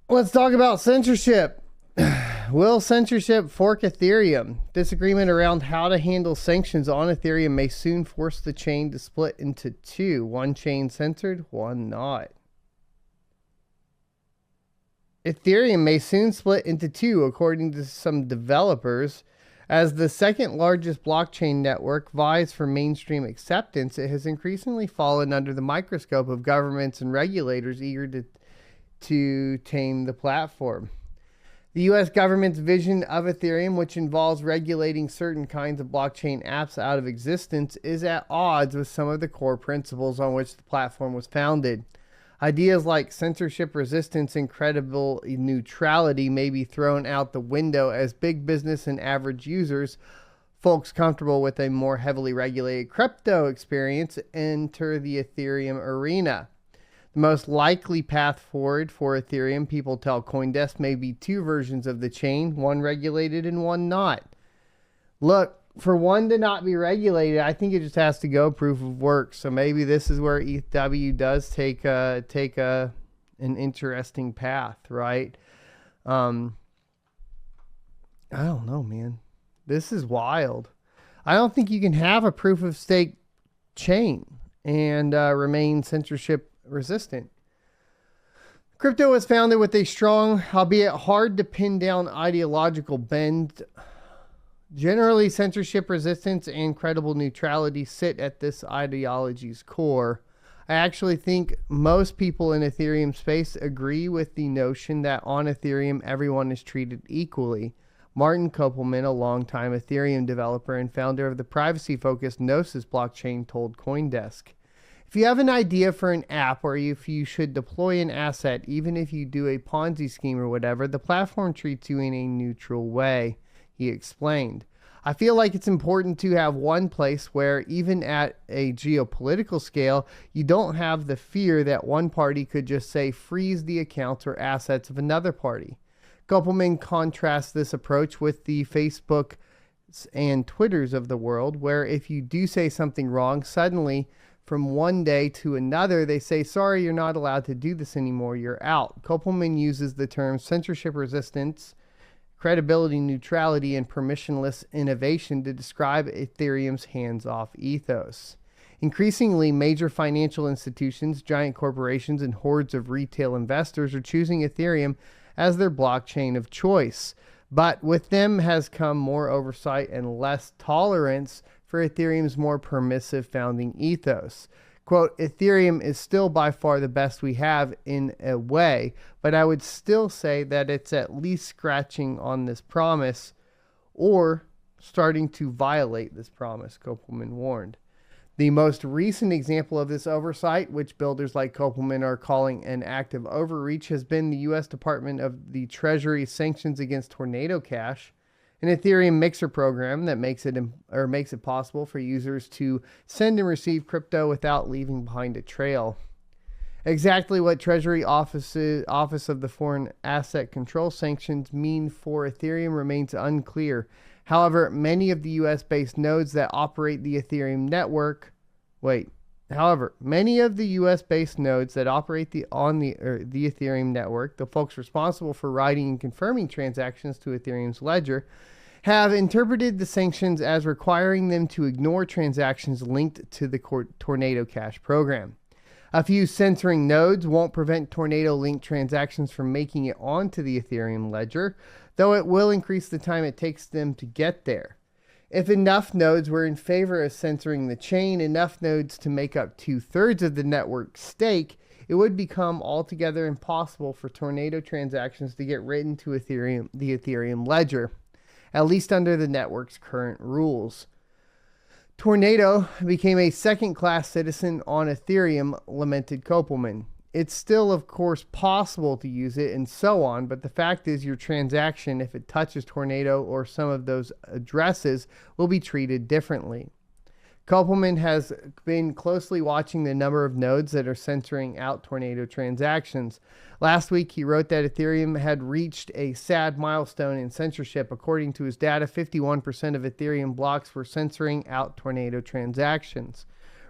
Let's talk about censorship. Will censorship fork Ethereum? Disagreement around how to handle sanctions on Ethereum may soon force the chain to split into two. One chain censored, one not. Ethereum may soon split into two, according to some developers. As the second largest blockchain network vies for mainstream acceptance, it has increasingly fallen under the microscope of governments and regulators eager to tame the platform. The U.S. government's vision of Ethereum, which involves regulating certain kinds of blockchain apps out of existence, is at odds with some of the core principles on which the platform was founded. Ideas like censorship resistance and credible neutrality may be thrown out the window as big business and average users, folks comfortable with a more heavily regulated crypto experience, enter the Ethereum arena. The most likely path forward for Ethereum, people tell CoinDesk, may be two versions of the chain, one regulated and one not. Look, for one to not be regulated, I think it just has to go proof of work. So maybe this is where ETHW does take an interesting path, right? I don't know, man. This is wild. I don't think you can have a proof of stake chain and remain censorship resistant. Crypto was founded with a strong, albeit hard to pin down ideological bend. Generally, censorship resistance and credible neutrality sit at this ideology's core. I actually think most people in Ethereum space agree with the notion that on Ethereum, everyone is treated equally. Martin Kopelman, a longtime Ethereum developer and founder of the privacy-focused Gnosis blockchain, told CoinDesk, "If you have an idea for an app or if you should deploy an asset, even if you do a Ponzi scheme or whatever, the platform treats you in a neutral way," he explained. "I feel like it's important to have one place where, even at a geopolitical scale, you don't have the fear that one party could just say freeze the accounts or assets of another party." Kopelman contrasts this approach with the Facebook and Twitters of the world, where if you do say something wrong, suddenly from one day to another, they say, "Sorry, you're not allowed to do this anymore, you're out." Kopelman uses the terms censorship resistance, credibility, neutrality, and permissionless innovation to describe Ethereum's hands-off ethos. Increasingly, major financial institutions, giant corporations, and hordes of retail investors are choosing Ethereum as their blockchain of choice. But with them has come more oversight and less tolerance for Ethereum's more permissive founding ethos. Quote, "Ethereum is still by far the best we have in a way, but I would still say that it's at least scratching on this promise or starting to violate this promise," Kopelman warned. The most recent example of this oversight, which builders like Kopelman are calling an act of overreach, has been the U.S. Department of the Treasury's sanctions against Tornado Cash, an Ethereum mixer program that makes it possible for users to send and receive crypto without leaving behind a trail. Exactly what Treasury Office of the Foreign Asset Control sanctions mean for Ethereum remains unclear. However, many of the US-based nodes that operate the Ethereum network, the Ethereum network, the folks responsible for writing and confirming transactions to Ethereum's ledger, have interpreted the sanctions as requiring them to ignore transactions linked to the Tornado Cash program. A few censoring nodes won't prevent Tornado-linked transactions from making it onto the Ethereum ledger, though it will increase the time it takes them to get there. If enough nodes were in favor of censoring the chain, enough nodes to make up 2/3 of the network's stake, it would become altogether impossible for Tornado transactions to get written to the Ethereum ledger, at least under the network's current rules. Tornado became a second-class citizen on Ethereum, lamented Kopelman. It's still, of course, possible to use it and so on, but the fact is your transaction, if it touches Tornado or some of those addresses, will be treated differently. Kopelman has been closely watching the number of nodes that are censoring out Tornado transactions. Last week, he wrote that Ethereum had reached a sad milestone in censorship. According to his data, 51% of Ethereum blocks were censoring out Tornado transactions.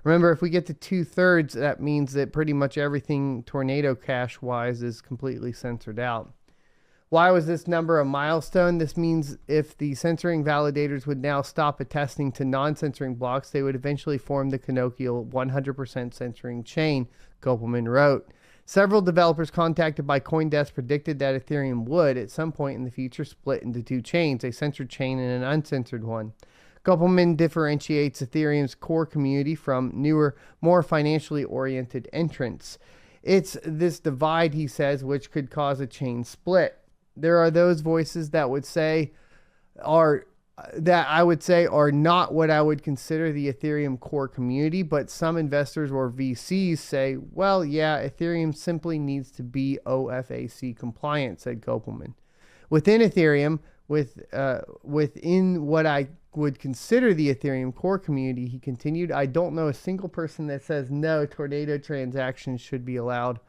Remember, if we get to 2/3, that means that pretty much everything Tornado Cash wise is completely censored out. Why was this number a milestone? This means if the censoring validators would now stop attesting to non-censoring blocks, they would eventually form the canonical 100% censoring chain, Kopelman wrote. Several developers contacted by CoinDesk predicted that Ethereum would, at some point in the future, split into two chains, a censored chain and an uncensored one. Kopelman differentiates Ethereum's core community from newer, more financially oriented entrants. It's this divide, he says, which could cause a chain split. There are those voices that I would say are not what I would consider the Ethereum core community, but some investors or VCs say, well, yeah, Ethereum simply needs to be OFAC compliant, said Kopelman. Within Ethereum, within what I would consider the Ethereum core community, he continued, I don't know a single person that says no, Tornado transactions should be allowed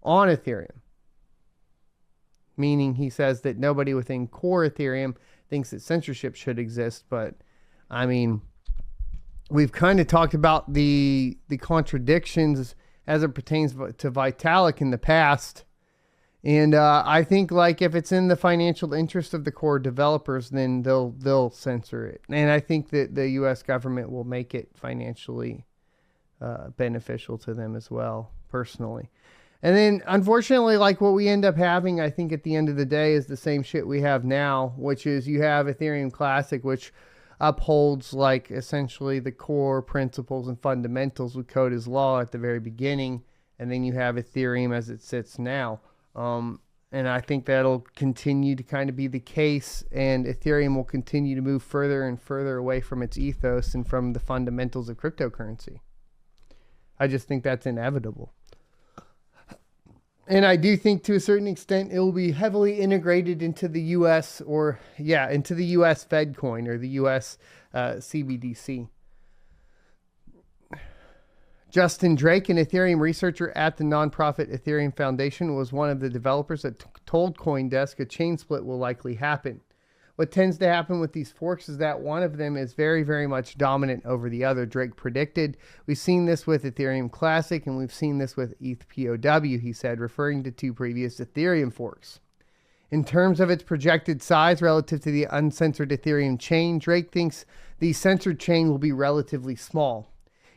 on Ethereum. Meaning he says that nobody within core Ethereum thinks that censorship should exist. But I mean, we've kind of talked about the contradictions as it pertains to Vitalik in the past. And I think like if it's in the financial interest of the core developers, then they'll censor it. And I think that the U.S. government will make it financially beneficial to them as well, personally. And then, unfortunately, like what we end up having, I think at the end of the day, is the same shit we have now, which is you have Ethereum Classic, which upholds like essentially the core principles and fundamentals with code as law at the very beginning. And then you have Ethereum as it sits now. And I think that'll continue to kind of be the case, and Ethereum will continue to move further and further away from its ethos and from the fundamentals of cryptocurrency. I just think that's inevitable. And I do think to a certain extent it will be heavily integrated into the U.S. into the U.S. Fed coin or the U.S. CBDC. Justin Drake, an Ethereum researcher at the nonprofit Ethereum Foundation, was one of the developers that told CoinDesk a chain split will likely happen. What tends to happen with these forks is that one of them is very, very much dominant over the other, Drake predicted. We've seen this with Ethereum Classic, and we've seen this with ETH POW, he said, referring to two previous Ethereum forks. In terms of its projected size relative to the uncensored Ethereum chain, Drake thinks the censored chain will be relatively small.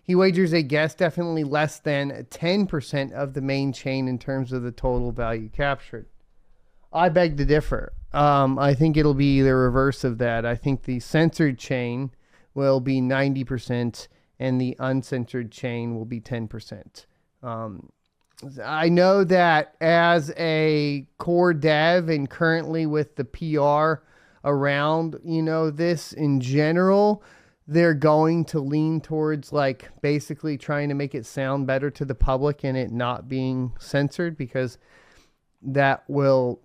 He wagers a guess definitely less than 10% of the main chain in terms of the total value captured. I beg to differ. I think it'll be the reverse of that. I think the censored chain will be 90% and the uncensored chain will be 10%. I know that as a core dev and currently with the PR around, this in general, they're going to lean towards like basically trying to make it sound better to the public and it not being censored, because that will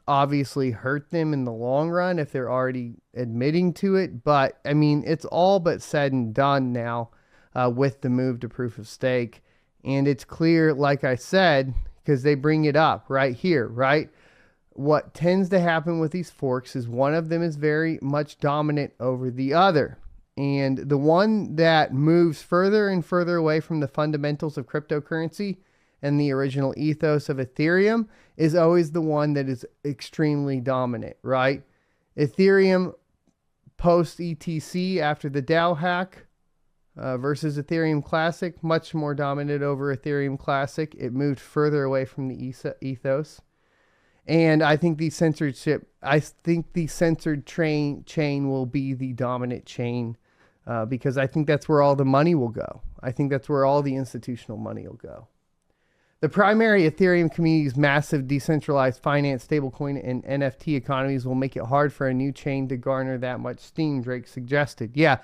obviously hurt them in the long run if they're already admitting to it. But I mean, it's all but said and done now with the move to proof of stake. And it's clear, like I said, because they bring it up right here, right? What tends to happen with these forks is one of them is very much dominant over the other. And the one that moves further and further away from the fundamentals of cryptocurrency and the original ethos of Ethereum is always the one that is extremely dominant, right? Ethereum post ETC after the DAO hack versus Ethereum Classic, much more dominant over Ethereum Classic. It moved further away from the ethos. And I think the censored chain will be the dominant chain because I think that's where all the money will go. I think that's where all the institutional money will go. The primary Ethereum community's massive decentralized finance, stablecoin, and NFT economies will make it hard for a new chain to garner that much steam, Drake suggested. Yeah,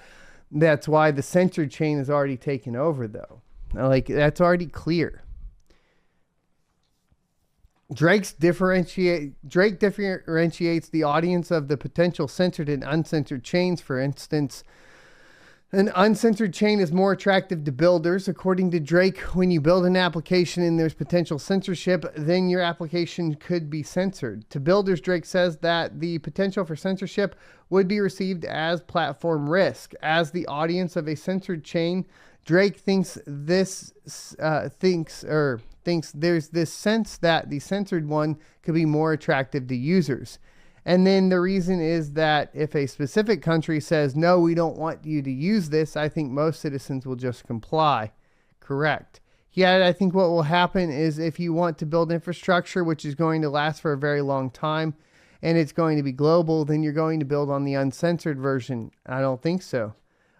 that's why the censored chain is already taken over, though. Like, that's already clear. Drake differentiates the audience of the potential censored and uncensored chains. For instance, an uncensored chain is more attractive to builders. According to Drake, when you build an application and there's potential censorship, then your application could be censored. To builders, Drake says that the potential for censorship would be received as platform risk. As the audience of a censored chain, Drake thinks this thinks there's this sense that the censored one could be more attractive to users. And then the reason is that if a specific country says, no, we don't want you to use this, I think most citizens will just comply. Correct. Yet I think what will happen is if you want to build infrastructure, which is going to last for a very long time, and it's going to be global, then you're going to build on the uncensored version. I don't think so.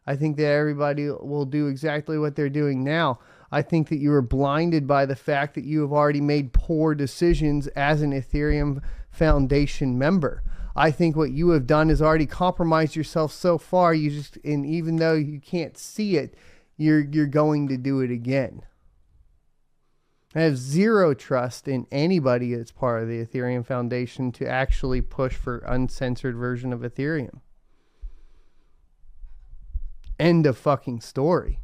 I think that everybody will do exactly what they're doing now. I think that you are blinded by the fact that you have already made poor decisions as an Ethereum Foundation member. I think what you have done is already compromised yourself so far. And even though you can't see it, you're going to do it again. I have zero trust in anybody that's part of the Ethereum Foundation to actually push for uncensored version of Ethereum. End of fucking story.